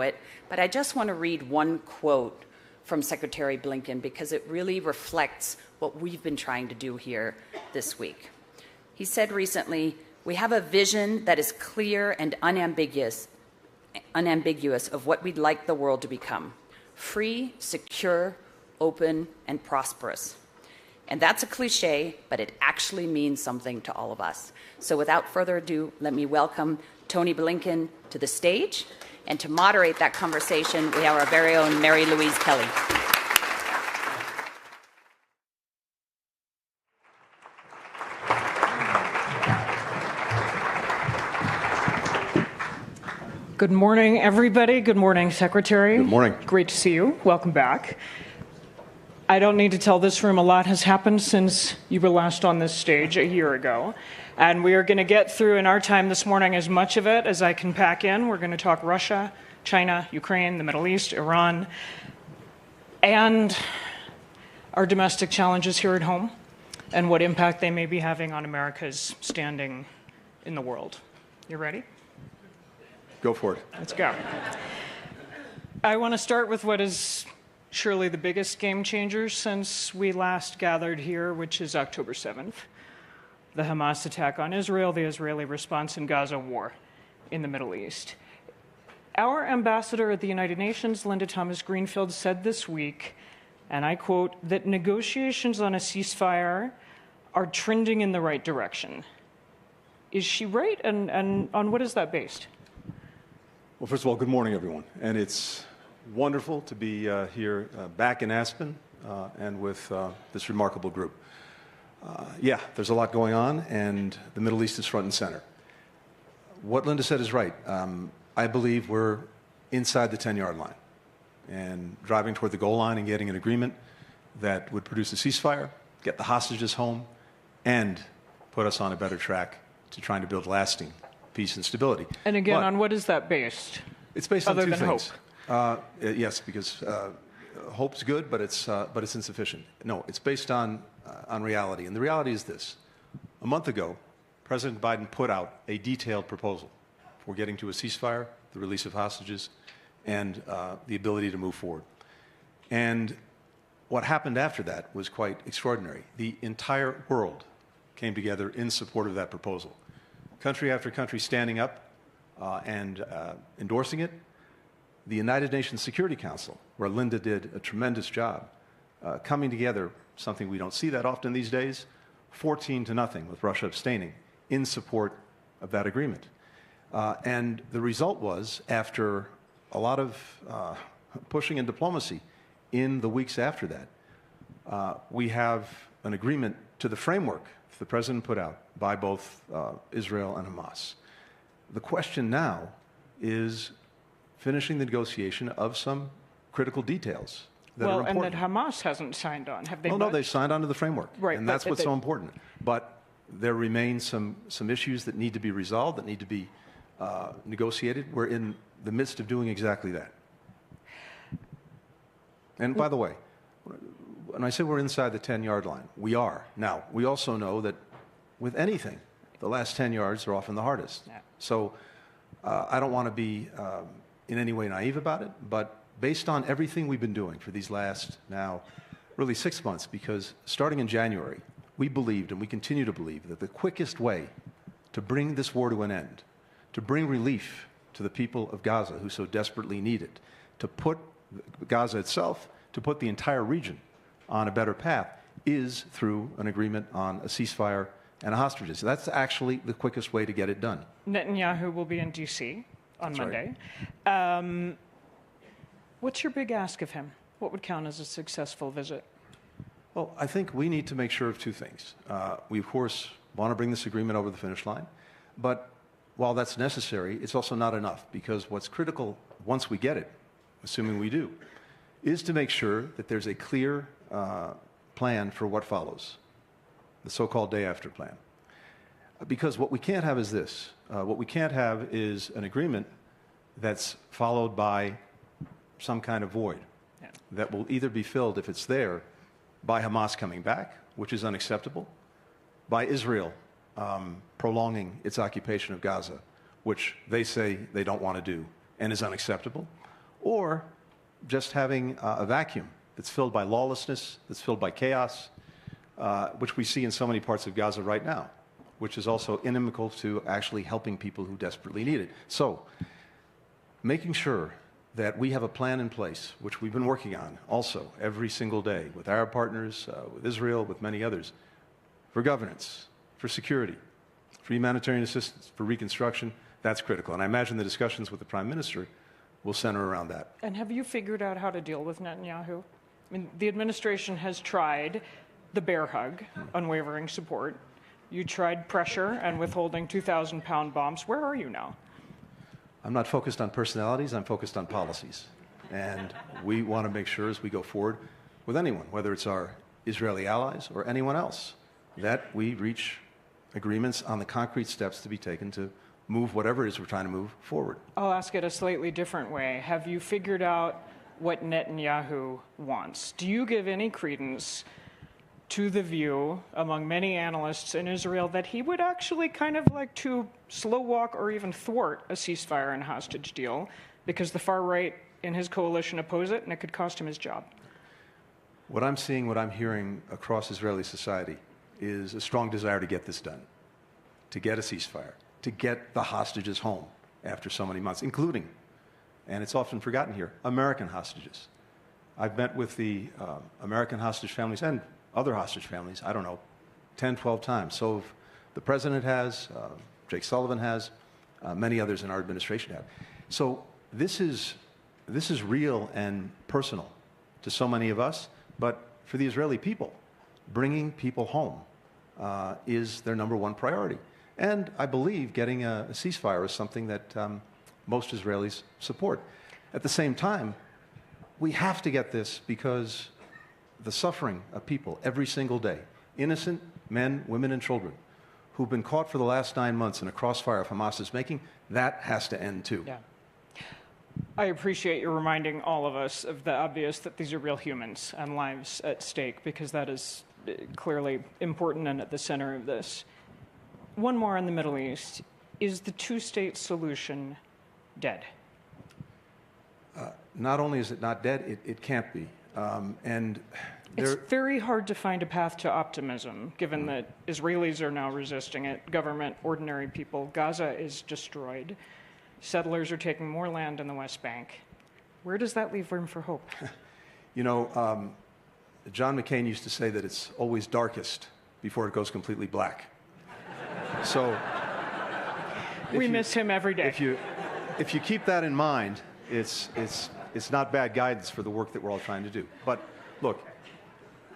it, but I just want to read one quote from Secretary Blinken because it really reflects what we've been trying to do here this week. He said recently, "We have a vision that is clear and unambiguous of what we'd like the world to become: free, secure, open, and prosperous." And that's a cliche, but it actually means something to all of us. So without further ado, let me welcome Tony Blinken to the stage. And to moderate that conversation, we have our very own Mary Louise Kelly. Good morning, everybody. Good morning, Secretary. Good morning. Great to see you. Welcome back. I don't need to tell this room a lot has happened since you were last on this stage a year ago. And we are going to get through in our time this morning as much of it as I can pack in. We're going to talk Russia, China, Ukraine, the Middle East, Iran, and our domestic challenges here at home and what impact they may be having on America's standing in the world. You ready? Go for it. Let's go. I want to start with what is surely the biggest game changer since we last gathered here, which is October 7th. The Hamas attack on Israel, the Israeli response in Gaza, war in the Middle East. Our ambassador at the United Nations, Linda Thomas-Greenfield, said this week, and I quote, that negotiations on a ceasefire are trending in the right direction. Is she right, and on what is that based? Well, first of all, good morning, everyone. And it's wonderful to be here back in Aspen and with this remarkable group. Yeah, there's a lot going on, and the Middle East is front and center. What Linda said is right. I believe we're inside the 10-yard line and driving toward the goal line and getting an agreement that would produce a ceasefire, get the hostages home, and put us on a better track to trying to build lasting peace and stability. And again, on what is that based? It's based on two things. Hope. Yes, because hope's good, but it's insufficient. No, it's based on reality, and the reality is this: a month ago, President Biden put out a detailed proposal for getting to a ceasefire, the release of hostages, and the ability to move forward. And what happened after that was quite extraordinary. The entire world came together in support of that proposal. Country after country standing up and endorsing it. The United Nations Security Council, where Linda did a tremendous job, coming together, something we don't see that often these days, 14-0 with Russia abstaining, in support of that agreement. And the result was, after a lot of pushing and diplomacy in the weeks after that, we have an agreement to the framework the President put out by both Israel and Hamas. The question now is finishing the negotiation of some critical details that are important. And that Hamas hasn't signed on. Have they? No, they've signed on to the framework. Right, and that's what's so important. But there remain some issues that need to be resolved, that need to be negotiated. We're in the midst of doing exactly that. And by the way, when I say we're inside the 10-yard line, we are. Now, we also know that with anything, the last 10 yards are often the hardest. Yeah. So I don't want to be in any way naive about it, but based on everything we've been doing for these last now really 6 months, because starting in January, we believed and we continue to believe that the quickest way to bring this war to an end, to bring relief to the people of Gaza who so desperately need it, to put Gaza itself, to put the entire region on a better path, is through an agreement on a ceasefire and a hostages. So that's actually the quickest way to get it done. Netanyahu will be in D.C. on That's Monday. Right. What's your big ask of him? What would count as a successful visit? Well, I think we need to make sure of two things. We, of course, want to bring this agreement over the finish line, but while that's necessary, it's also not enough, because what's critical once we get it, assuming we do, is to make sure that there's a clear plan for what follows, the so-called day-after plan. Because what we can't have is this. What we can't have is an agreement that's followed by some kind of void that will either be filled, if it's there, by Hamas coming back, which is unacceptable, by Israel prolonging its occupation of Gaza, which they say they don't want to do, and is unacceptable, or just having a vacuum that's filled by lawlessness, that's filled by chaos, which we see in so many parts of Gaza right now, which is also inimical to actually helping people who desperately need it. So, making sure that we have a plan in place, which we've been working on also every single day with Arab partners, with Israel, with many others, for governance, for security, for humanitarian assistance, for reconstruction, that's critical. And I imagine the discussions with the Prime Minister will center around that. And have you figured out how to deal with Netanyahu? I mean, the administration has tried the bear hug, unwavering support. You tried pressure and withholding 2,000-pound bombs. Where are you now? I'm not focused on personalities, I'm focused on policies. And we want to make sure as we go forward with anyone, whether it's our Israeli allies or anyone else, that we reach agreements on the concrete steps to be taken to move whatever it is we're trying to move forward. I'll ask it a slightly different way. Have you figured out what Netanyahu wants? Do you give any credence to the view among many analysts in Israel that he would actually kind of like to slow walk or even thwart a ceasefire and hostage deal because the far right in his coalition oppose it and it could cost him his job? What I'm seeing, what I'm hearing across Israeli society is a strong desire to get this done, to get a ceasefire, to get the hostages home after so many months, including, and it's often forgotten here, American hostages. I've met with the American hostage families and other hostage families, I don't know, 10, 12 times. So the president has, Jake Sullivan has, many others in our administration have. So this is real and personal to so many of us, but for the Israeli people, bringing people home is their number one priority. And I believe getting a ceasefire is something that most Israelis support. At the same time, we have to get this because the suffering of people every single day, innocent men, women, and children, who've been caught for the last 9 months in a crossfire of Hamas is making, that has to end too. Yeah. I appreciate you reminding all of us of the obvious that these are real humans and lives at stake, because that is clearly important and at the center of this. One more on the Middle East. Is the two-state solution dead? Not only is it not dead, it can't be. And it's very hard to find a path to optimism, given that Israelis are now resisting it, government, ordinary people. Gaza is destroyed. Settlers are taking more land in the West Bank. Where does that leave room for hope? You know, John McCain used to say that it's always darkest before it goes completely black. So we miss him every day. If you keep that in mind, it's not bad guidance for the work that we're all trying to do. But look,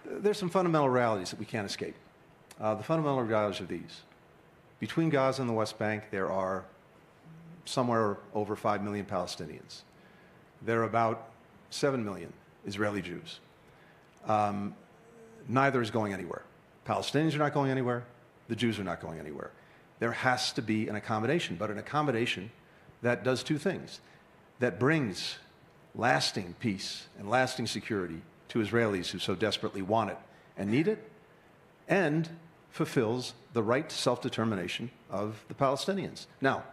there's some fundamental realities that we can't escape. The fundamental realities are these. Between Gaza and the West Bank, there are somewhere over 5 million Palestinians. There are about 7 million Israeli Jews. Neither is going anywhere. Palestinians are not going anywhere. The Jews are not going anywhere. There has to be an accommodation, but an accommodation that does two things. That brings lasting peace and lasting security to Israelis who so desperately want it and need it, and fulfills the right to self-determination of the Palestinians. Now,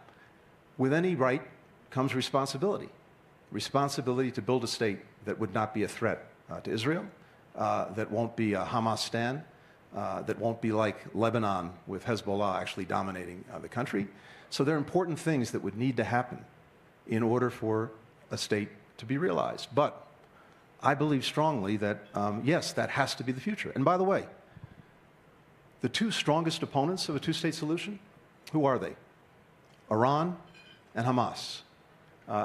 with any right comes responsibility. Responsibility to build a state that would not be a threat to Israel, that won't be a Hamas-stan, that won't be like Lebanon with Hezbollah actually dominating the country. So there are important things that would need to happen in order for a state to be realized. But I believe strongly that, yes, that has to be the future. And by the way, the two strongest opponents of a two-state solution, who are they? Iran and Hamas.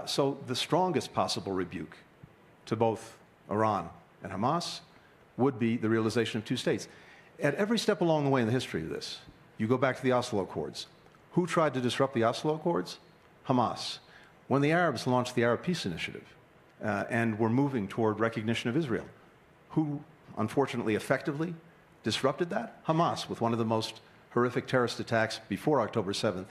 So the strongest possible rebuke to both Iran and Hamas would be the realization of two states. At every step along the way in the history of this, you go back to the Oslo Accords. Who tried to disrupt the Oslo Accords? Hamas. When the Arabs launched the Arab Peace Initiative and were moving toward recognition of Israel, who unfortunately effectively disrupted that? Hamas, with one of the most horrific terrorist attacks before October 7th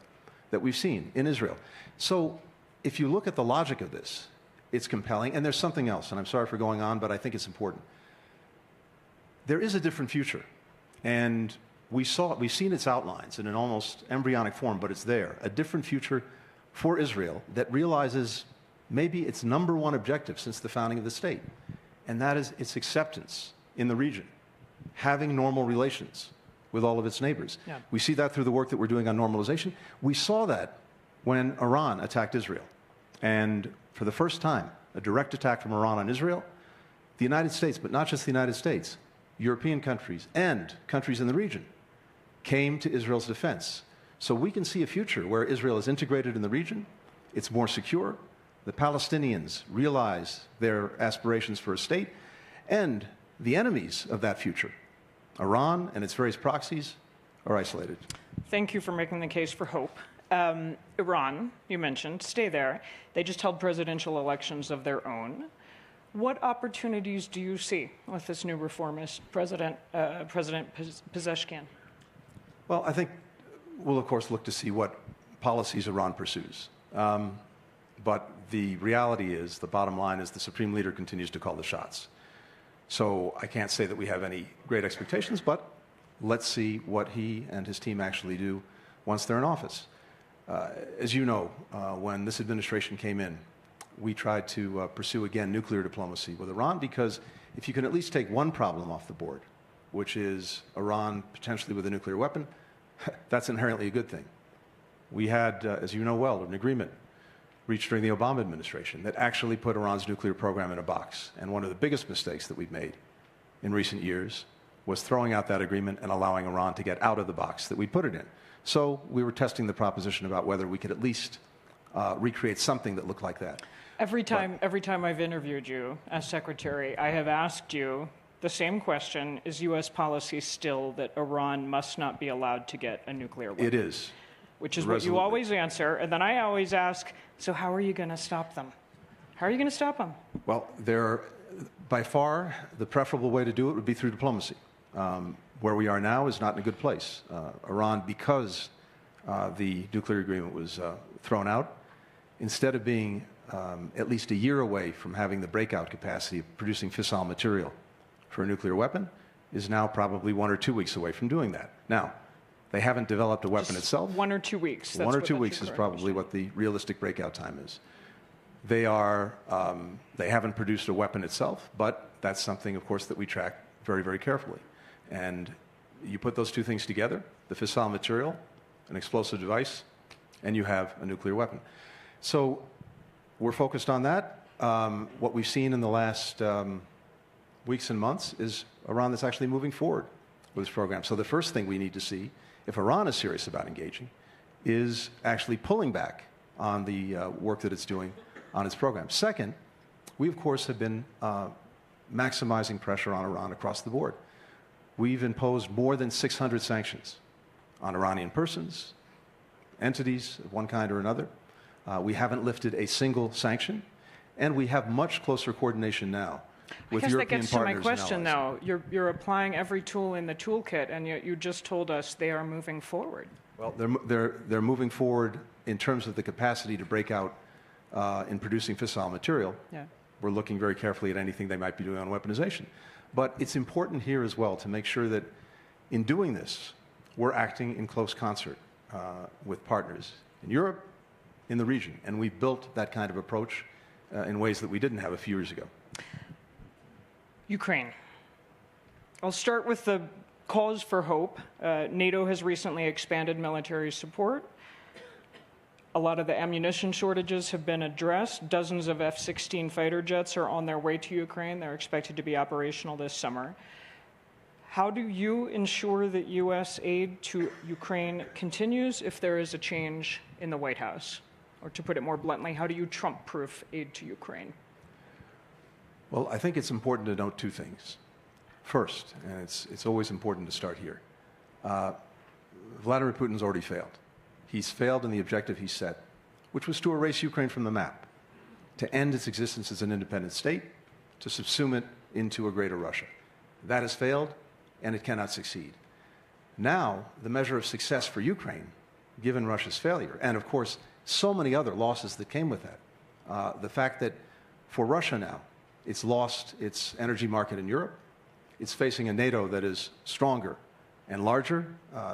that we've seen in Israel. So if you look at the logic of this, it's compelling. And there's something else, and I'm sorry for going on, but I think it's important. There is a different future. And we've seen its outlines in an almost embryonic form, but it's there. A different future for Israel that realizes maybe its number one objective since the founding of the state, and that is its acceptance in the region, having normal relations with all of its neighbors. Yeah. We see that through the work that we're doing on normalization. We saw that when Iran attacked Israel. And for the first time, a direct attack from Iran on Israel, the United States, but not just the United States, European countries and countries in the region came to Israel's defense. So we can see a future where Israel is integrated in the region, it's more secure, the Palestinians realize their aspirations for a state, and the enemies of that future, Iran and its various proxies, are isolated. Thank you for making the case for hope. Iran, you mentioned, stay there. They just held presidential elections of their own. What opportunities do you see with this new reformist President Pezeshkian? Well, I think we'll, of course, look to see what policies Iran pursues. But the reality is, the bottom line is the supreme leader continues to call the shots. So I can't say that we have any great expectations, but let's see what he and his team actually do once they're in office. As you know, when this administration came in, we tried to pursue, again, nuclear diplomacy with Iran, because if you can at least take one problem off the board, which is Iran potentially with a nuclear weapon, that's inherently a good thing. We had, as you know well, an agreement reached during the Obama administration that actually put Iran's nuclear program in a box. And one of the biggest mistakes that we've made in recent years was throwing out that agreement and allowing Iran to get out of the box that we put it in. So we were testing the proposition about whether we could at least recreate something that looked like that. Every time I've interviewed you as secretary, I have asked you the same question: is U.S. policy still that Iran must not be allowed to get a nuclear weapon? It is. Which is what you always answer. And then I always ask, so how are you going to stop them? How are you going to stop them? Well, by far, the preferable way to do it would be through diplomacy. Where we are now is not in a good place. Iran, because the nuclear agreement was thrown out, instead of being at least a year away from having the breakout capacity of producing fissile material for a nuclear weapon, is now probably 1 or 2 weeks away from doing that. Now, they haven't developed a weapon itself. 1 or 2 weeks. That's 1 or 2 weeks is probably what the realistic breakout time is. They haven't produced a weapon itself, but that's something, of course, that we track very, very carefully. And you put those two things together, the fissile material, an explosive device, and you have a nuclear weapon. So we're focused on that. What we've seen in the last weeks and months is Iran that's actually moving forward with this program. So the first thing we need to see, if Iran is serious about engaging, is actually pulling back on the work that it's doing on its program. Second, we, of course, have been maximizing pressure on Iran across the board. We've imposed more than 600 sanctions on Iranian persons, entities of one kind or another. We haven't lifted a single sanction, and we have much closer coordination now with European partners. That gets to my question, though. You're applying every tool in the toolkit, and yet you just told us they are moving forward. Well, they're moving forward in terms of the capacity to break out in producing fissile material. Yeah. We're looking very carefully at anything they might be doing on weaponization. But it's important here as well to make sure that in doing this, we're acting in close concert with partners in Europe, in the region. And we've built that kind of approach in ways that we didn't have a few years ago. Ukraine. I'll start with the cause for hope. NATO has recently expanded military support. A lot of the ammunition shortages have been addressed. Dozens of F-16 fighter jets are on their way to Ukraine. They're expected to be operational this summer. How do you ensure that U.S. aid to Ukraine continues if there is a change in the White House? Or to put it more bluntly, how do you Trump-proof aid to Ukraine? Well, I think it's important to note two things. First, and it's always important to start here, Vladimir Putin's already failed. He's failed in the objective he set, which was to erase Ukraine from the map, to end its existence as an independent state, to subsume it into a greater Russia. That has failed, and it cannot succeed. Now, the measure of success for Ukraine, given Russia's failure, and of course, so many other losses that came with that, the fact that for Russia now, it's lost its energy market in Europe, it's facing a NATO that is stronger and larger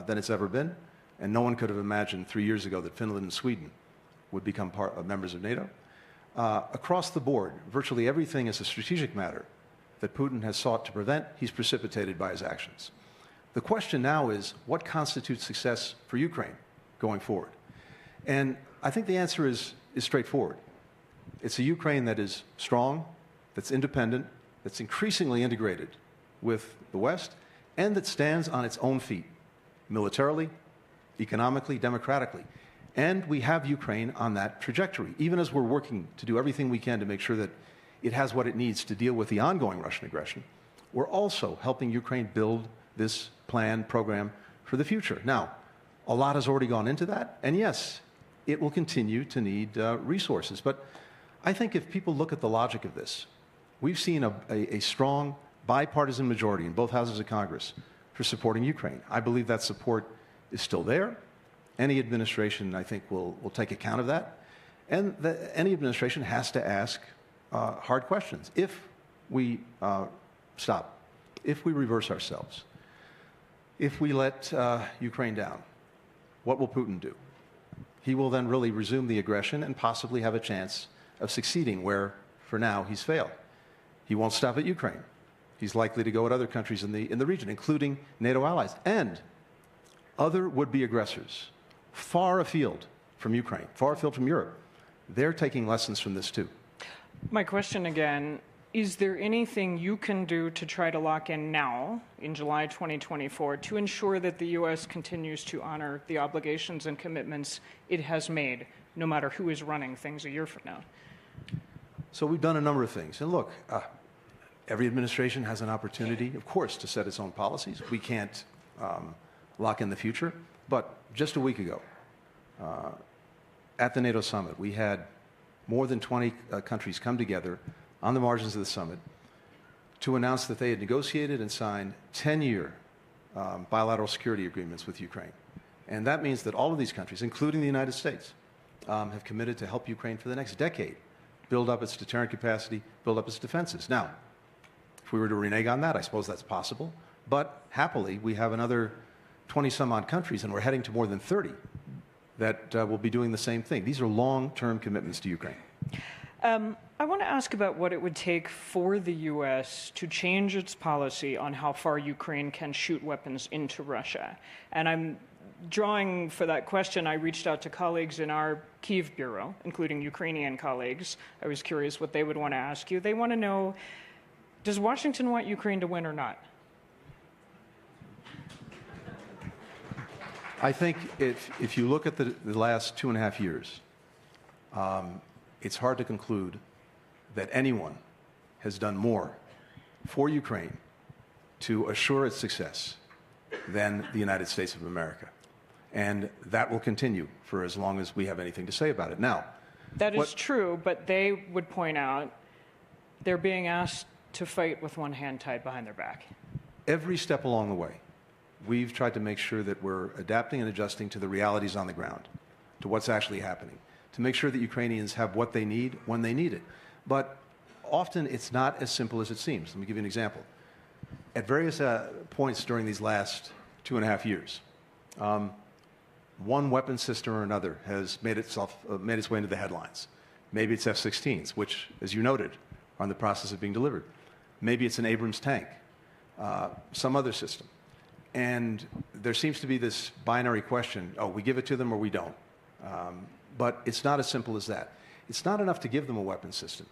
than it's ever been, and no one could have imagined 3 years ago that Finland and Sweden would become members of NATO. Across the board, virtually everything is a strategic matter that Putin has sought to prevent. He's precipitated by his actions. The question now is, what constitutes success for Ukraine going forward? And I think the answer is straightforward. It's a Ukraine that is strong, that's independent, that's increasingly integrated with the West, and that stands on its own feet, militarily, economically, democratically. And we have Ukraine on that trajectory, even as we're working to do everything we can to make sure that it has what it needs to deal with the ongoing Russian aggression. We're also helping Ukraine build this plan, program for the future. Now, a lot has already gone into that, and yes, it will continue to need resources. But I think if people look at the logic of this, we've seen a strong bipartisan majority in both houses of Congress for supporting Ukraine. I believe that support is still there. Any administration, I think, will take account of that. And any administration has to ask hard questions. If we stop, if we reverse ourselves, if we let Ukraine down, what will Putin do? He will then really resume the aggression and possibly have a chance of succeeding where, for now, he's failed. He won't stop at Ukraine. He's likely to go at other countries in the region, including NATO allies and other would-be aggressors far afield from Ukraine, far afield from Europe. They're taking lessons from this too. My question again, is there anything you can do to try to lock in now, in July 2024, to ensure that the U.S. continues to honor the obligations and commitments it has made, no matter who is running things a year from now? So we've done a number of things. And look, every administration has an opportunity, of course, to set its own policies. We can't lock in the future. But just a week ago, at the NATO summit, we had more than 20 countries come together on the margins of the summit to announce that they had negotiated and signed 10-year bilateral security agreements with Ukraine. And that means that all of these countries, including the United States, have committed to help Ukraine for the next decade, build up its deterrent capacity, build up its defenses. Now, if we were to renege on that, I suppose that's possible. But happily, we have another 20-some-odd countries, and we're heading to more than 30 that will be doing the same thing. These are long-term commitments to Ukraine. I want to ask about what it would take for the U.S. to change its policy on how far Ukraine can shoot weapons into Russia. And I'm drawing for that question, I reached out to colleagues in our Kyiv bureau, including Ukrainian colleagues. I was curious what they would want to ask you. They want to know, does Washington want Ukraine to win or not? I think if you look at the last 2.5 years, it's hard to conclude that anyone has done more for Ukraine to assure its success than the United States of America. And that will continue for as long as we have anything to say about it. Now, that is true, but they would point out they're being asked to fight with one hand tied behind their back. Every step along the way, we've tried to make sure that we're adapting and adjusting to the realities on the ground, to what's actually happening, to make sure that Ukrainians have what they need when they need it. But often it's not as simple as it seems. Let me give you an example. At various points during these last 2.5 years, one weapon system or another has made its way into the headlines. Maybe it's F-16s, which, as you noted, are in the process of being delivered. Maybe it's an Abrams tank, some other system. And there seems to be this binary question, we give it to them or we don't. But it's not as simple as that. It's not enough to give them a weapon system.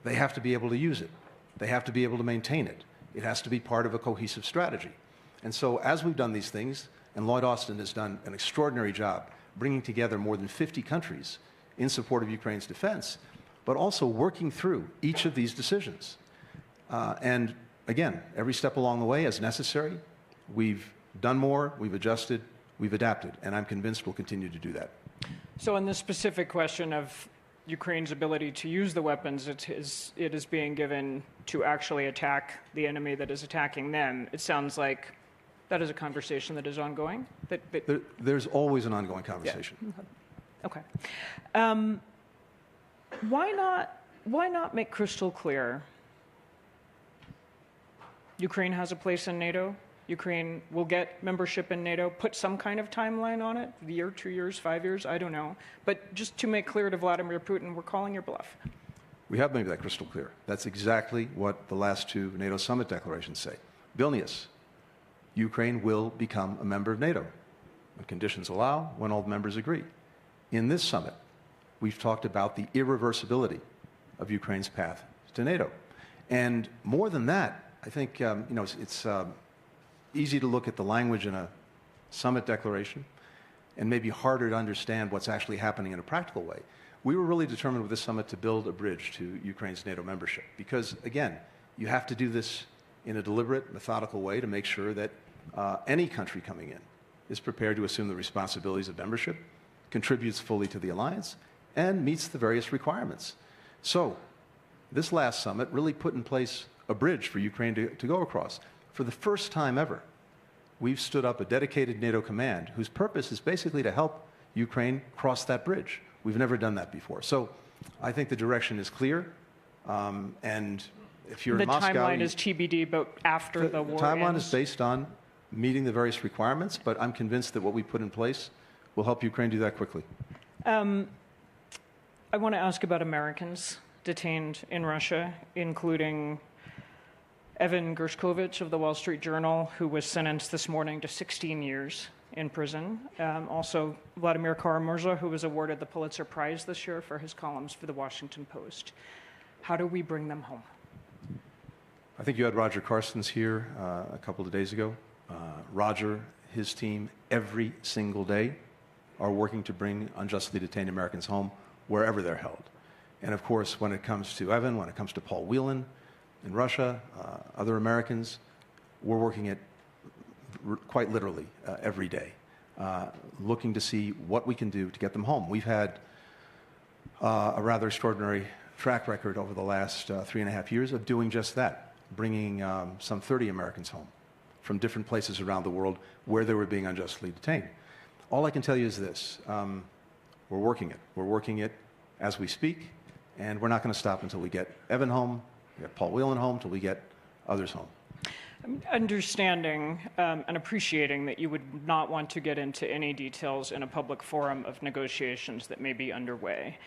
They have to be able to use it. They have to be able to maintain it. It has to be part of a cohesive strategy. And so as we've done these things, and Lloyd Austin has done an extraordinary job bringing together more than 50 countries in support of Ukraine's defense, but also working through each of these decisions. And again, every step along the way as necessary, we've done more, we've adjusted, we've adapted, and I'm convinced we'll continue to do that. So on this specific question of Ukraine's ability to use the weapons it is being given to actually attack the enemy that is attacking them, it sounds like that is a conversation that is ongoing? There's always an ongoing conversation. Yeah. Okay. Why not make crystal clear Ukraine has a place in NATO? Ukraine will get membership in NATO, put some kind of timeline on it, a year, 2 years, 5 years, I don't know. But just to make clear to Vladimir Putin, we're calling your bluff. We have made that crystal clear. That's exactly what the last two NATO summit declarations say. Vilnius, Ukraine will become a member of NATO when conditions allow, when all the members agree. In this summit, we've talked about the irreversibility of Ukraine's path to NATO. And more than that, I think it's easy to look at the language in a summit declaration and maybe harder to understand what's actually happening in a practical way. We were really determined with this summit to build a bridge to Ukraine's NATO membership because, again, you have to do this in a deliberate, methodical way to make sure that any country coming in is prepared to assume the responsibilities of membership, contributes fully to the alliance, and meets the various requirements. So this last summit really put in place a bridge for Ukraine to go across. For the first time ever, we've stood up a dedicated NATO command whose purpose is basically to help Ukraine cross that bridge. We've never done that before. So I think the direction is clear. And if you're in Moscow... The timeline is TBD, but after the war ends... The timeline ends. is based on meeting the various requirements, but I'm convinced that what we put in place will help Ukraine do that quickly. I want to ask about Americans detained in Russia, including Evan Gershkovich of the Wall Street Journal, who was sentenced this morning to 16 years in prison. Also, Vladimir Karamurza, who was awarded the Pulitzer Prize this year for his columns for the Washington Post. How do we bring them home? I think you had Roger Carstens here a couple of days ago. Roger, his team, every single day are working to bring unjustly detained Americans home wherever they're held. And of course, when it comes to Evan, when it comes to Paul Whelan in Russia, other Americans, we're working it quite literally every day, looking to see what we can do to get them home. We've had a rather extraordinary track record over the last 3.5 years of doing just that, bringing some 30 Americans home from different places around the world where they were being unjustly detained. All I can tell you is this. We're working it. We're working it as we speak, and we're not going to stop until we get Evan home, we get Paul Whelan home, until we get others home. Understanding and appreciating that you would not want to get into any details in a public forum of negotiations that may be underway,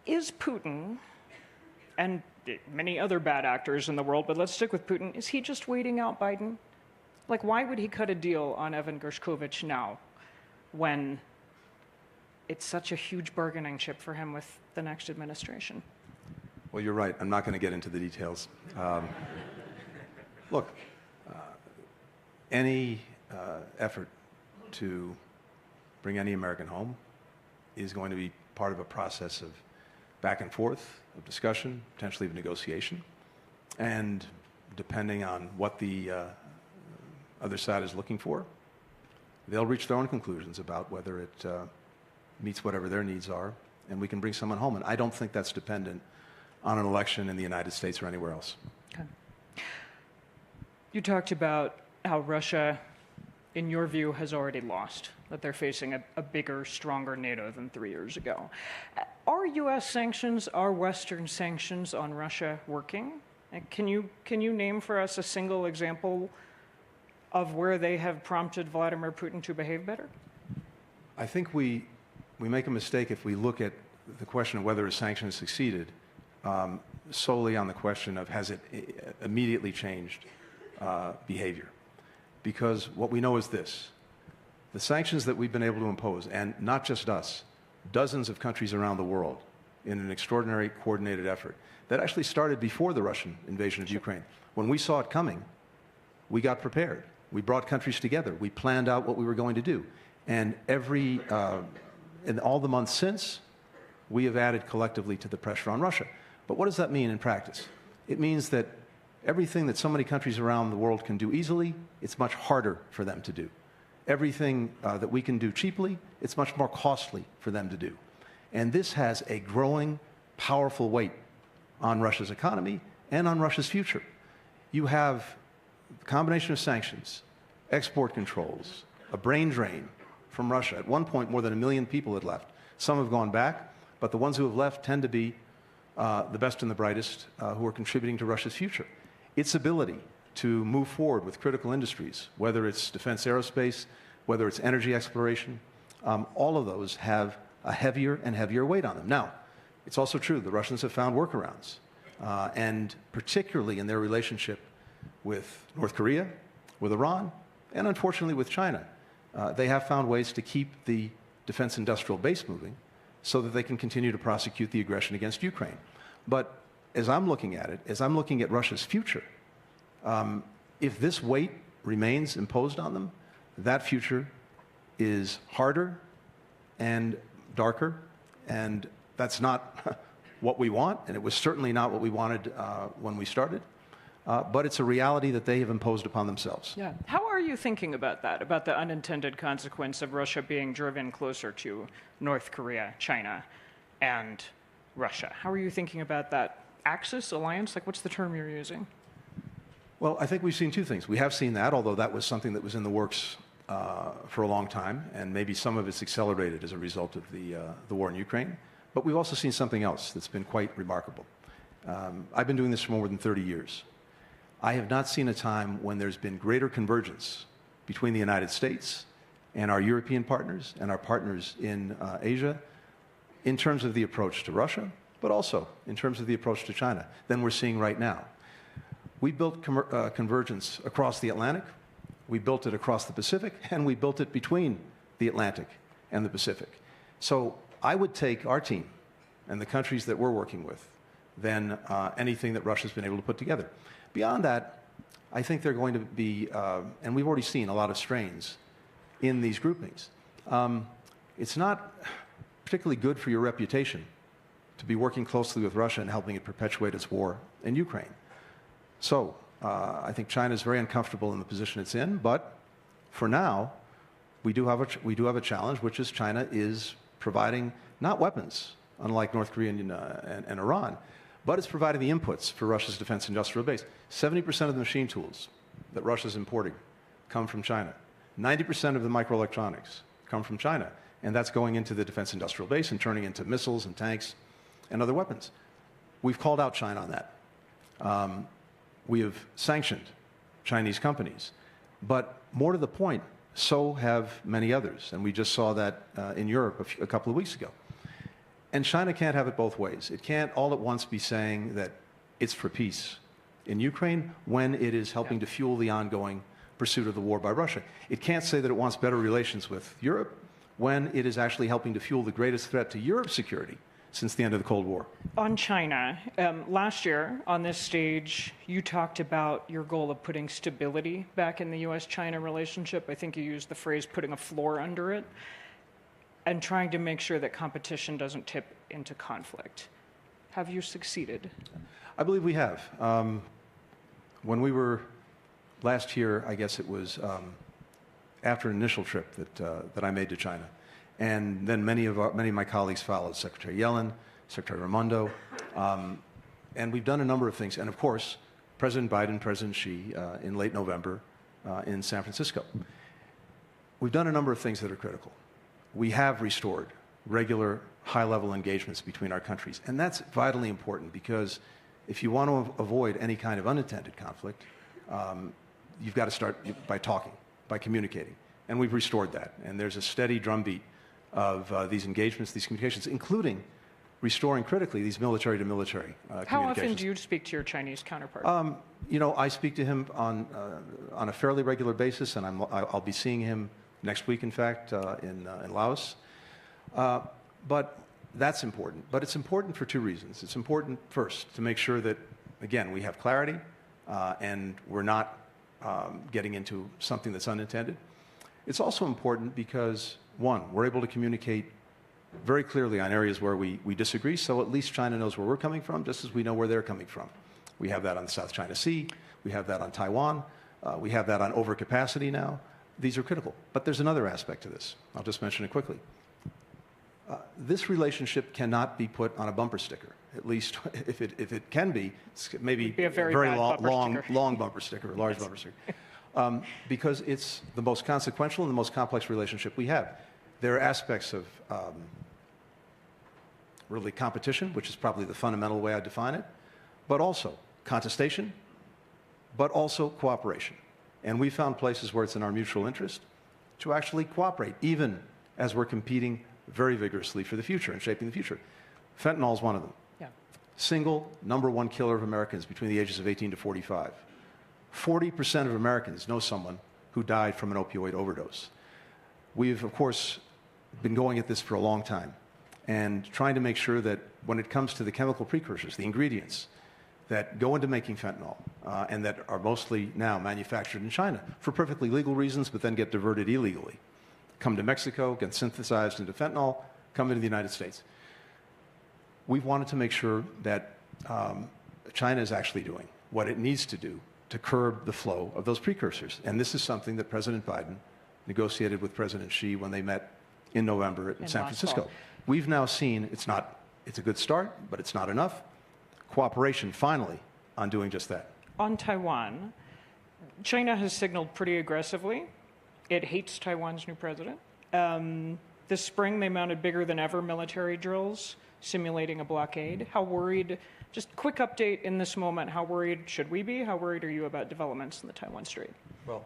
is Putin, and many other bad actors in the world, but let's stick with Putin, is he just waiting out Biden? Like, why would he cut a deal on Evan Gershkovich now when it's such a huge bargaining chip for him with the next administration? Well, you're right. I'm not going to get into the details. Look, any effort to bring any American home is going to be part of a process of back and forth, of discussion, potentially of negotiation. And depending on what the other side is looking for, they'll reach their own conclusions about whether it meets whatever their needs are, and we can bring someone home. And I don't think that's dependent on an election in the United States or anywhere else. Okay. You talked about how Russia, in your view, has already lost, that they're facing a bigger, stronger NATO than 3 years ago. Are U.S. sanctions, are Western sanctions on Russia working? And can you name for us a single example of where they have prompted Vladimir Putin to behave better? I think we make a mistake if we look at the question of whether a sanction has succeeded solely on the question of has it immediately changed behavior. Because what we know is this. The sanctions that we've been able to impose, and not just us, dozens of countries around the world in an extraordinary coordinated effort that actually started before the Russian invasion of Ukraine. When we saw it coming, we got prepared. We brought countries together. We planned out what we were going to do. And in all the months since, we have added collectively to the pressure on Russia. But what does that mean in practice? It means that everything that so many countries around the world can do easily, it's much harder for them to do. Everything that we can do cheaply, it's much more costly for them to do. And this has a growing, powerful weight on Russia's economy and on Russia's future. You have a combination of sanctions, export controls, a brain drain from Russia. At one point, more than 1 million people had left. Some have gone back, but the ones who have left tend to be the best and the brightest who are contributing to Russia's future. Its ability to move forward with critical industries, whether it's defense aerospace, whether it's energy exploration, all of those have a heavier and heavier weight on them. Now, It's also true the Russians have found workarounds, and particularly in their relationship with North Korea, with Iran, and unfortunately with China. They have found ways to keep the defense industrial base moving so that they can continue to prosecute the aggression against Ukraine. But as I'm looking at it, as I'm looking at Russia's future, if this weight remains imposed on them, that future is harder and darker, and that's not what we want, and it was certainly not what we wanted when we started. But it's a reality that they have imposed upon themselves. Yeah. How are you thinking about that, about the unintended consequence of Russia being driven closer to North Korea, China, and Russia? How are you thinking about that axis, alliance? Like, what's the term you're using? Well, I think we've seen two things. We have seen that, although that was something that was in the works for a long time, and maybe some of it's accelerated as a result of the war in Ukraine. But we've also seen something else that's been quite remarkable. I've been doing this for more than 30 years. I have not seen a time when there's been greater convergence between the United States and our European partners and our partners in Asia in terms of the approach to Russia, but also in terms of the approach to China than we're seeing right now. We built convergence across the Atlantic, we built it across the Pacific, and we built it between the Atlantic and the Pacific. So I would take our team and the countries that we're working with than anything that Russia's been able to put together. Beyond that, I think they're going to be, and we've already seen a lot of strains in these groupings. It's not particularly good for your reputation to be working closely with Russia and helping it perpetuate its war in Ukraine. So I think China is very uncomfortable in the position it's in, but for now, we do have a challenge, which is China is providing not weapons, unlike North Korea and Iran, but it's providing the inputs for Russia's defense industrial base. 70% of the machine tools that Russia's importing come from China. 90% of the microelectronics come from China, and that's going into the defense industrial base and turning into missiles and tanks and other weapons. We've called out China on that. We have sanctioned Chinese companies, but more to the point, so have many others, and we just saw that in Europe a couple of weeks ago. And China can't have it both ways. It can't all at once be saying that it's for peace in Ukraine when it is helping to fuel the ongoing pursuit of the war by Russia. It can't say that it wants better relations with Europe when it is actually helping to fuel the greatest threat to Europe's security since the end of the Cold War. On China, last year on this stage, you talked about your goal of putting stability back in the U.S.-China relationship. I think you used the phrase putting a floor under it, and trying to make sure that competition doesn't tip into conflict. Have you succeeded? I believe we have. When we were last year, I guess it was after an initial trip that I made to China, and then many of my colleagues followed, Secretary Yellen, Secretary Raimondo, and we've done a number of things. And of course, President Biden, President Xi, in late November in San Francisco. We've done a number of things that are critical. We have restored regular high-level engagements between our countries. And that's vitally important because if you want to avoid any kind of unintended conflict, you've got to start by talking, by communicating. And we've restored that. And there's a steady drumbeat of these engagements, these communications, including restoring critically these military-to-military communications. How often do you speak to your Chinese counterpart? I speak to him on a fairly regular basis, and I'll be seeing him next week, in fact, in Laos. But that's important. But it's important for two reasons. It's important, first, to make sure that, again, we have clarity and we're not getting into something that's unintended. It's also important because, one, we're able to communicate very clearly on areas where we disagree, so at least China knows where we're coming from, just as we know where they're coming from. We have that on the South China Sea. We have that on Taiwan. We have that on overcapacity now. These are critical. But there's another aspect to this. I'll just mention it quickly. This relationship cannot be put on a bumper sticker. At least if it can be, it's maybe a very long bumper sticker, a large bumper sticker. Because it's the most consequential and the most complex relationship we have. There are aspects of really competition, which is probably the fundamental way I define it, but also contestation, but also cooperation. And we found places where it's in our mutual interest to actually cooperate, even as we're competing very vigorously for the future and shaping the future. Fentanyl is one of them. Yeah. Single number one killer of Americans between the ages of 18 to 45. 40% of Americans know someone who died from an opioid overdose. We've, of course, been going at this for a long time and trying to make sure that when it comes to the chemical precursors, the ingredients that go into making fentanyl and that are mostly now manufactured in China for perfectly legal reasons, but then get diverted illegally, come to Mexico, get synthesized into fentanyl, come into the United States. We've wanted to make sure that China is actually doing what it needs to do to curb the flow of those precursors. And this is something that President Biden negotiated with President Xi when they met in November in San Francisco. We've now seen it's a good start, but it's not enough. Cooperation, finally, on doing just that. On Taiwan, China has signaled pretty aggressively. It hates Taiwan's new president. This spring, they mounted bigger than ever military drills, simulating a blockade. How worried, just quick update in this moment, how worried should we be? How worried are you about developments in the Taiwan Strait? Well,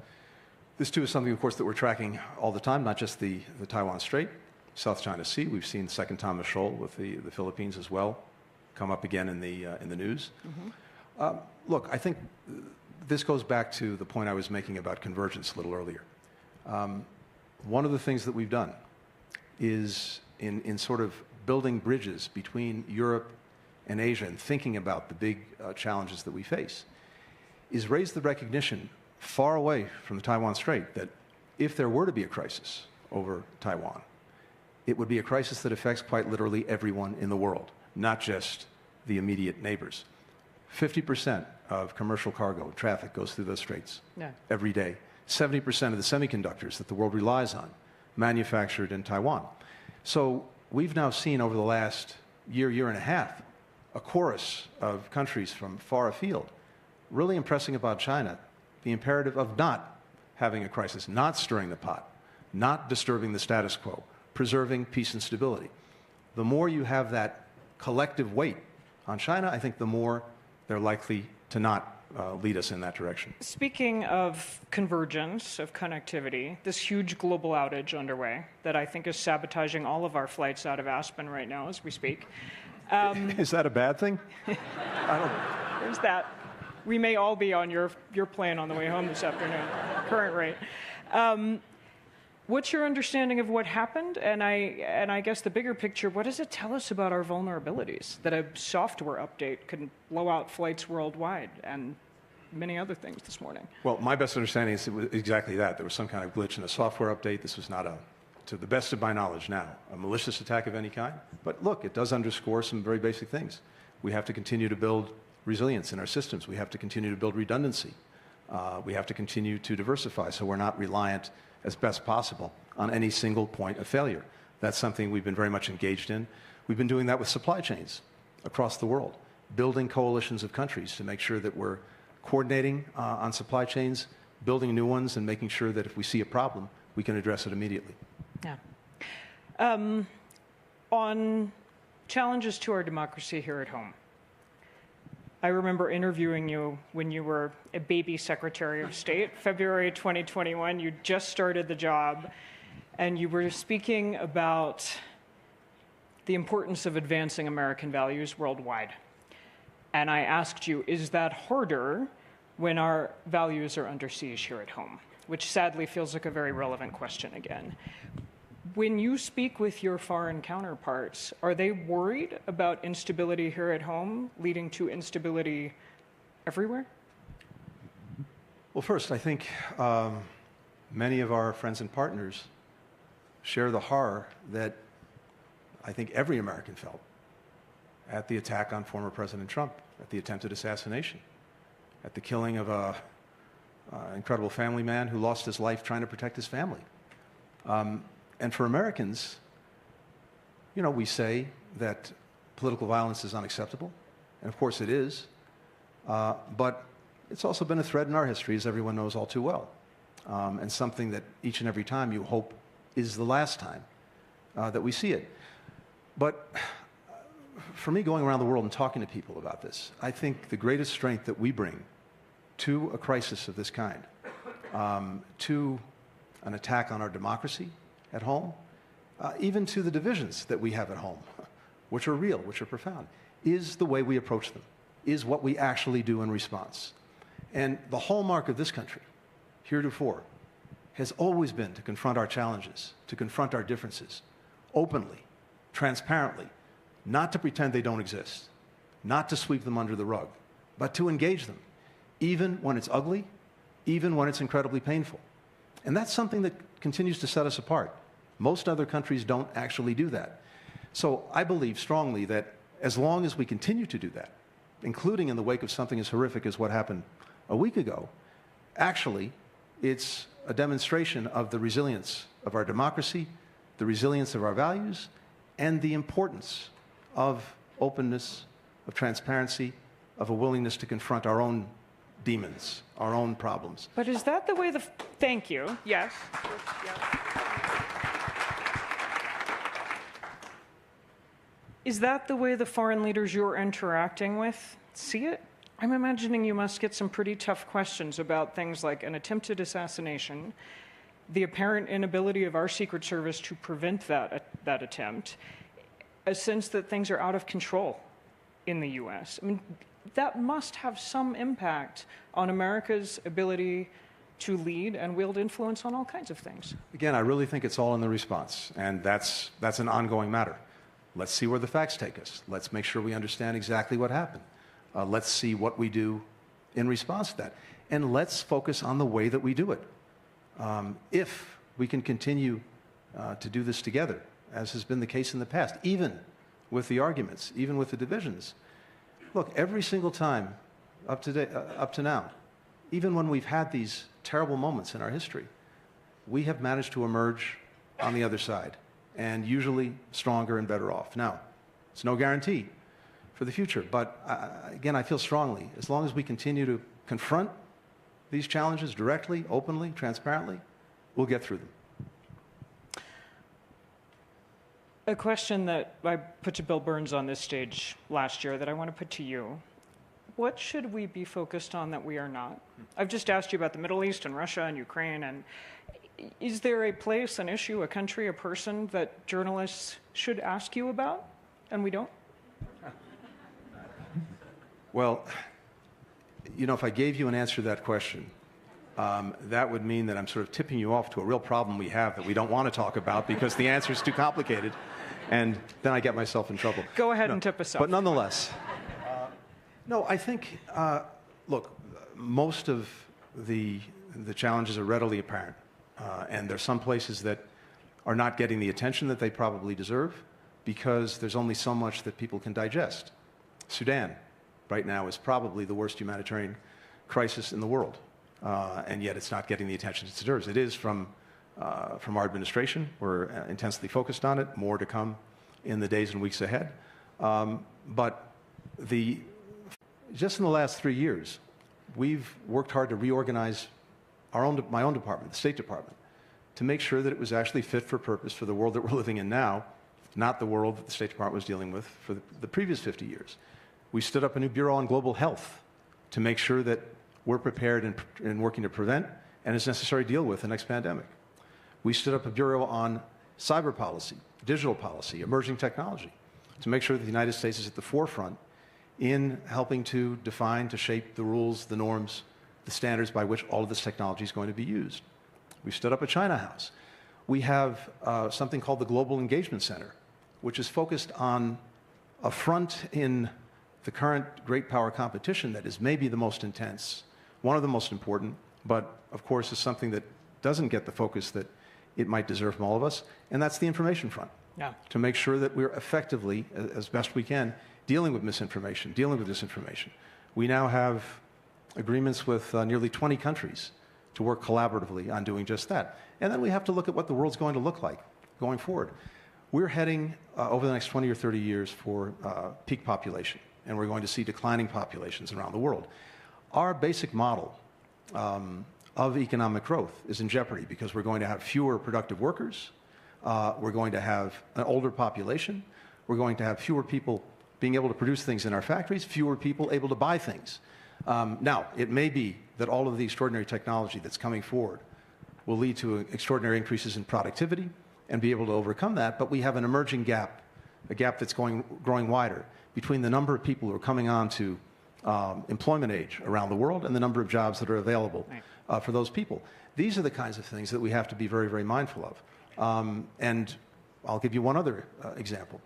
this too is something, of course, that we're tracking all the time, not just the Taiwan Strait, South China Sea. We've seen Second Thomas Shoal with the Philippines as well come up again in the news. Mm-hmm. Look, I think this goes back to the point I was making about convergence a little earlier. One of the things that we've done is in sort of building bridges between Europe and Asia and thinking about the big challenges that we face, is raise the recognition far away from the Taiwan Strait that if there were to be a crisis over Taiwan, it would be a crisis that affects quite literally everyone in the world, not just the immediate neighbors. 50% of commercial cargo traffic goes through those straits every day. 70% of the semiconductors that the world relies on manufactured in Taiwan. So we've now seen over the last year and a half, a chorus of countries from far afield really impressing about China the imperative of not having a crisis, not stirring the pot, not disturbing the status quo, preserving peace and stability. The more you have that collective weight on China, I think the more they're likely to not lead us in that direction. Speaking of convergence, of connectivity, this huge global outage underway that I think is sabotaging all of our flights out of Aspen right now as we speak. Is that a bad thing? There's that. We may all be on your plane on the way home this afternoon, current rate. What's your understanding of what happened? And I guess the bigger picture, what does it tell us about our vulnerabilities? That a software update can blow out flights worldwide and many other things this morning. Well, my best understanding is it was exactly that. There was some kind of glitch in a software update. This was not to the best of my knowledge now, a malicious attack of any kind. But look, it does underscore some very basic things. We have to continue to build resilience in our systems. We have to continue to build redundancy. We have to continue to diversify so we're not reliant as best possible on any single point of failure. That's something we've been very much engaged in. We've been doing that with supply chains across the world, building coalitions of countries to make sure that we're coordinating on supply chains, building new ones, and making sure that if we see a problem, we can address it immediately. Yeah. On challenges to our democracy here at home, I remember interviewing you when you were a baby Secretary of State, February 2021. You just started the job, and you were speaking about the importance of advancing American values worldwide. And I asked you, is that harder when our values are under siege here at home? Which sadly feels like a very relevant question again. When you speak with your foreign counterparts, are they worried about instability here at home leading to instability everywhere? Well, first, I think many of our friends and partners share the horror that I think every American felt at the attack on former President Trump, at the attempted assassination, at the killing of an incredible family man who lost his life trying to protect his family. And for Americans, you know, we say that political violence is unacceptable, and of course it is, but it's also been a thread in our history, as everyone knows all too well, and something that each and every time you hope is the last time that we see it. But for me, going around the world and talking to people about this, I think the greatest strength that we bring to a crisis of this kind, to an attack on our democracy at home, even to the divisions that we have at home which are real, which are profound, is the way we approach them, is what we actually do in response. And the hallmark of this country, heretofore, has always been to confront our challenges, to confront our differences, openly, transparently, not to pretend they don't exist, not to sweep them under the rug, but to engage them, even when it's ugly, even when it's incredibly painful. And that's something that continues to set us apart. Most other countries don't actually do that. So I believe strongly that as long as we continue to do that, including in the wake of something as horrific as what happened a week ago, actually, it's a demonstration of the resilience of our democracy, the resilience of our values, and the importance of openness, of transparency, of a willingness to confront our own demons, our own problems. But is that the way thank you. Yes. Is that the way the foreign leaders you're interacting with see it? I'm imagining you must get some pretty tough questions about things like an attempted assassination, the apparent inability of our Secret Service to prevent that attempt, a sense that things are out of control in the U.S. I mean, that must have some impact on America's ability to lead and wield influence on all kinds of things. Again, I really think it's all in the response, and that's an ongoing matter. Let's see where the facts take us. Let's make sure we understand exactly what happened. Let's see what we do in response to that. And let's focus on the way that we do it. If we can continue to do this together, as has been the case in the past, even with the arguments, even with the divisions. Look, every single time up to now, even when we've had these terrible moments in our history, we have managed to emerge on the other side, and usually stronger and better off. Now, it's no guarantee for the future, but again, I feel strongly, as long as we continue to confront these challenges directly, openly, transparently, we'll get through them. A question that I put to Bill Burns on this stage last year that I want to put to you. What should we be focused on that we are not? I've just asked you about the Middle East and Russia and Ukraine, and is there a place, an issue, a country, a person that journalists should ask you about and we don't? Well, you know, if I gave you an answer to that question, that would mean that I'm sort of tipping you off to a real problem we have that we don't want to talk about because the answer is too complicated, and then I get myself in trouble. Go ahead and tip us off. But nonetheless, no, I think, look, most of the challenges are readily apparent, and there's some places that are not getting the attention that they probably deserve because there's only so much that people can digest. Sudan, right now, is probably the worst humanitarian crisis in the world. And yet it's not getting the attention it deserves. It is from our administration. We're intensely focused on it. More to come in the days and weeks ahead. But just in the last 3 years, we've worked hard to reorganize my own department, the State Department, to make sure that it was actually fit for purpose for the world that we're living in now, not the world that the State Department was dealing with for the previous 50 years. We stood up a new Bureau on Global Health to make sure that we're prepared and working to prevent and, as necessary, deal with the next pandemic. We stood up a Bureau on cyber policy, digital policy, emerging technology, to make sure that the United States is at the forefront in helping to define, to shape the rules, the norms, the standards by which all of this technology is going to be used. We stood up a China House. We have something called the Global Engagement Center, which is focused on a front in the current great power competition that is maybe the most intense, one of the most important, but of course is something that doesn't get the focus that it might deserve from all of us, and that's the information front. Yeah. To make sure that we're effectively, as best we can, dealing with misinformation, dealing with disinformation. We now have agreements with nearly 20 countries to work collaboratively on doing just that. And then we have to look at what the world's going to look like going forward. We're heading over the next 20 or 30 years for peak population, and we're going to see declining populations around the world. Our basic model of economic growth is in jeopardy because we're going to have fewer productive workers, we're going to have an older population, we're going to have fewer people being able to produce things in our factories, fewer people able to buy things. Now, it may be that all of the extraordinary technology that's coming forward will lead to extraordinary increases in productivity and be able to overcome that, but we have an emerging gap a gap that's growing wider between the number of people who are coming on to employment age around the world and the number of jobs that are available for those people. These are the kinds of things that we have to be very, very mindful of. And I'll give you one other example.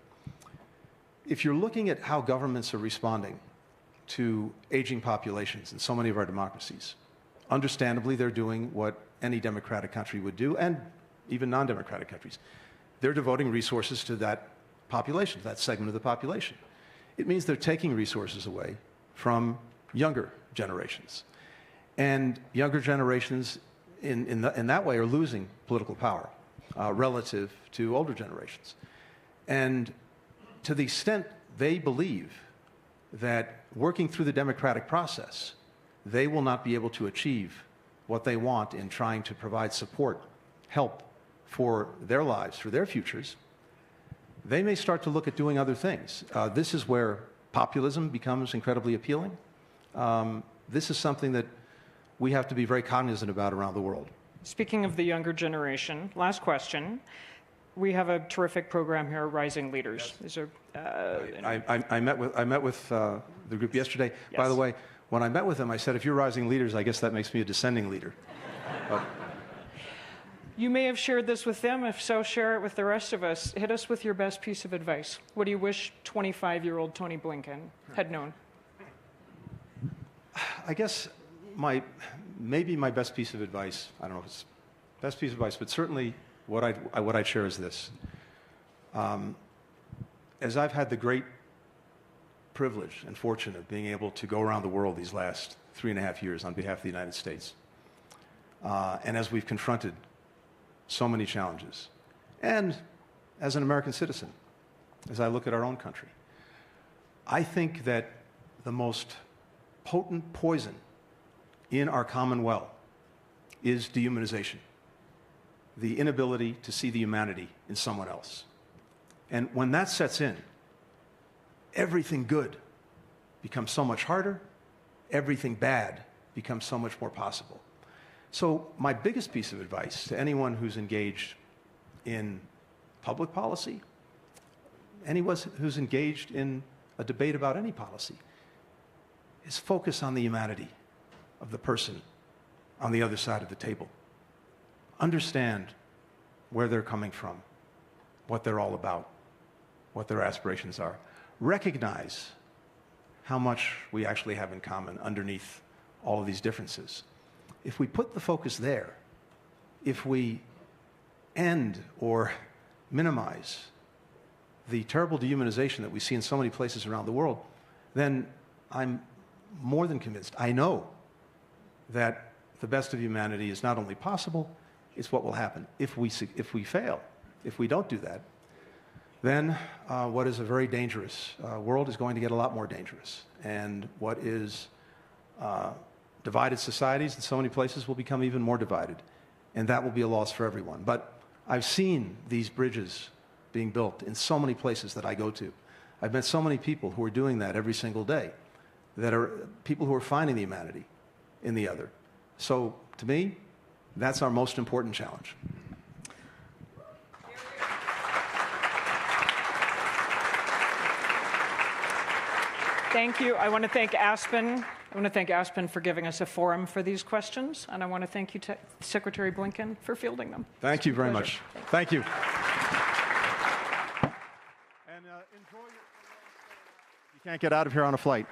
If you're looking at how governments are responding to aging populations in so many of our democracies, understandably, they're doing what any democratic country would do, and even non-democratic countries. They're devoting resources to that population, that segment of the population. It means they're taking resources away from younger generations. And younger generations in that way are losing political power relative to older generations. And to the extent they believe that working through the democratic process, they will not be able to achieve what they want in trying to provide support, help for their lives, for their futures, they may start to look at doing other things. This is where populism becomes incredibly appealing. This is something that we have to be very cognizant about around the world. Speaking of the younger generation, last question. We have a terrific program here, Rising Leaders. Yes. I met with the group yesterday. Yes. By the way, when I met with them, I said, if you're rising leaders, I guess that makes me a descending leader. You may have shared this with them. If so, share it with the rest of us. Hit us with your best piece of advice. What do you wish 25-year-old Tony Blinken had known? I guess maybe my best piece of advice, I don't know if it's best piece of advice, but certainly what I'd share is this. As I've had the great privilege and fortune of being able to go around the world these last 3.5 years on behalf of the United States, and as we've confronted so many challenges, and as an American citizen, as I look at our own country, I think that the most potent poison in our common well is dehumanization, the inability to see the humanity in someone else. And when that sets in, everything good becomes so much harder, everything bad becomes so much more possible. So my biggest piece of advice to anyone who's engaged in public policy, anyone who's engaged in a debate about any policy, is focus on the humanity of the person on the other side of the table. Understand where they're coming from, what they're all about, what their aspirations are. Recognize how much we actually have in common underneath all of these differences. If we put the focus there, if we end or minimize the terrible dehumanization that we see in so many places around the world, then I'm more than convinced, I know that the best of humanity is not only possible, it's what will happen. If we fail, if we don't do that, then what is a very dangerous world is going to get a lot more dangerous. And what is divided societies in so many places will become even more divided. And that will be a loss for everyone. But I've seen these bridges being built in so many places that I go to. I've met so many people who are doing that every single day, that are people who are finding the humanity in the other. So to me, that's our most important challenge. Thank you. I want to thank Aspen. I want to thank Aspen for giving us a forum for these questions, and I want to thank you, Secretary Blinken, for fielding them. Thank you very much. Thank you. And enjoy your... You can't get out of here on a flight.